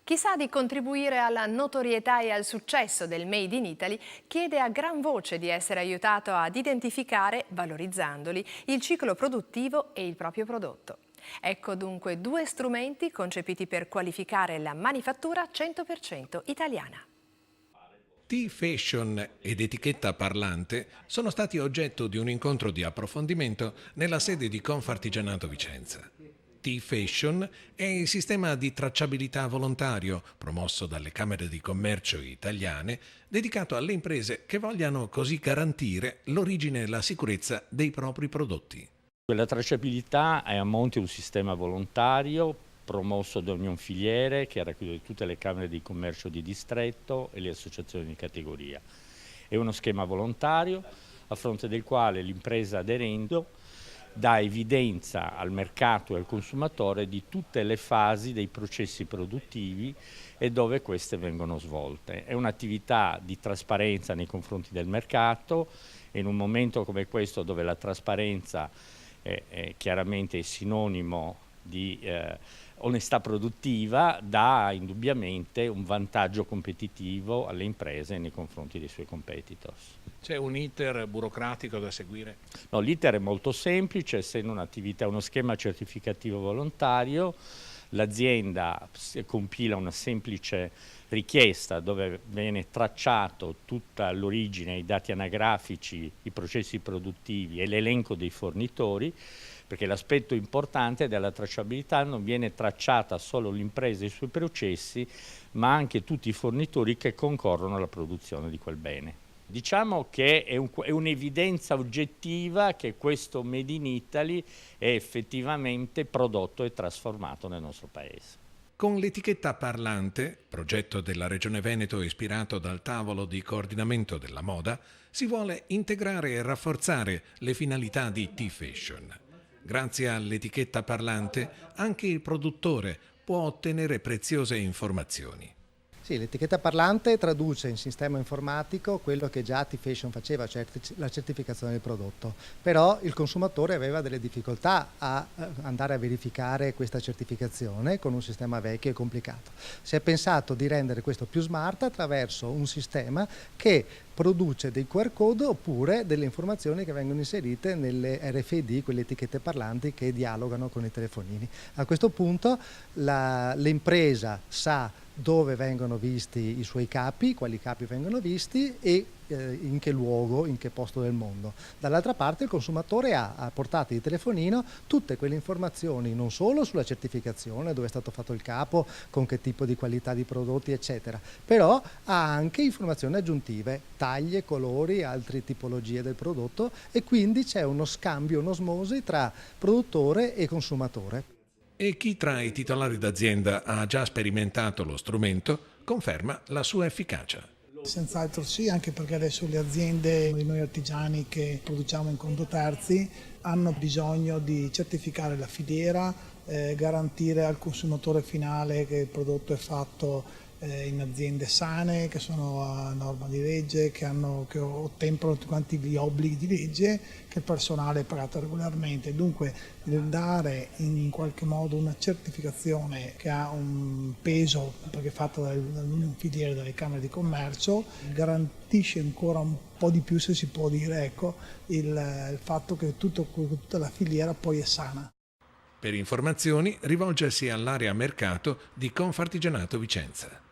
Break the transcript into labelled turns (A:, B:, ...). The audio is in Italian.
A: Chi sa di contribuire alla notorietà e al successo del Made in Italy chiede a gran voce di essere aiutato ad identificare, valorizzandoli, il ciclo produttivo e il proprio prodotto. Ecco dunque due strumenti concepiti per qualificare la manifattura 100% italiana.
B: T-Fashion ed Etichetta Parlante sono stati oggetto di un incontro di approfondimento nella sede di Confartigianato Vicenza. T-Fashion è il sistema di tracciabilità volontario promosso dalle Camere di Commercio italiane, dedicato alle imprese che vogliano così garantire l'origine e la sicurezza dei propri prodotti.
C: La tracciabilità è a monte un sistema volontario promosso da Union Filiere, che racchiude tutte le Camere di Commercio di distretto e le associazioni di categoria. È uno schema volontario a fronte del quale l'impresa aderendo dà evidenza al mercato e al consumatore di tutte le fasi dei processi produttivi e dove queste vengono svolte. È un'attività di trasparenza nei confronti del mercato e in un momento come questo dove la trasparenza è chiaramente sinonimo di onestà produttiva, dà indubbiamente un vantaggio competitivo alle imprese nei confronti dei suoi competitors.
B: C'è un iter burocratico da seguire?
C: No, l'iter è molto semplice, essendo un'attività, uno schema certificativo volontario, l'azienda compila una semplice richiesta dove viene tracciato tutta l'origine, i dati anagrafici, i processi produttivi e l'elenco dei fornitori, perché l'aspetto importante della tracciabilità non viene tracciata solo l'impresa e i suoi processi, ma anche tutti i fornitori che concorrono alla produzione di quel bene. Diciamo che è un'evidenza oggettiva che questo Made in Italy è effettivamente prodotto e trasformato nel nostro Paese.
B: Con l'etichetta Parlante, progetto della Regione Veneto ispirato dal tavolo di coordinamento della moda, si vuole integrare e rafforzare le finalità di T-Fashion. Grazie all'etichetta Parlante, anche il produttore può ottenere preziose informazioni.
D: Sì, l'etichetta parlante traduce in sistema informatico quello che già T-Fashion faceva, cioè la certificazione del prodotto. Però il consumatore aveva delle difficoltà a andare a verificare questa certificazione con un sistema vecchio e complicato. Si è pensato di rendere questo più smart attraverso un sistema che produce dei QR code oppure delle informazioni che vengono inserite nelle RFID, quelle etichette parlanti che dialogano con i telefonini. A questo punto l'impresa sa dove vengono visti i suoi capi, quali capi vengono visti e in che luogo, in che posto del mondo. Dall'altra parte il consumatore ha a portata di telefonino tutte quelle informazioni, non solo sulla certificazione, dove è stato fatto il capo, con che tipo di qualità di prodotti, eccetera, però ha anche informazioni aggiuntive, taglie, colori, altre tipologie del prodotto e quindi c'è uno scambio, un'osmosi tra produttore e consumatore.
B: E chi tra i titolari d'azienda ha già sperimentato lo strumento conferma la sua efficacia.
E: Senz'altro sì, anche perché adesso le aziende, noi artigiani che produciamo in conto terzi, hanno bisogno di certificare la filiera, garantire al consumatore finale che il prodotto è fatto in aziende sane, che sono a norma di legge, che ottemperano tutti quanti gli obblighi di legge, che il personale è pagato regolarmente. Dunque dare in qualche modo una certificazione che ha un peso, perché è fatta dall'Union Filiere, dalle Camere di Commercio, garantisce ancora un po' di più, se si può dire, ecco, il fatto che tutta la filiera poi è sana.
B: Per informazioni rivolgersi all'area mercato di Confartigianato Vicenza.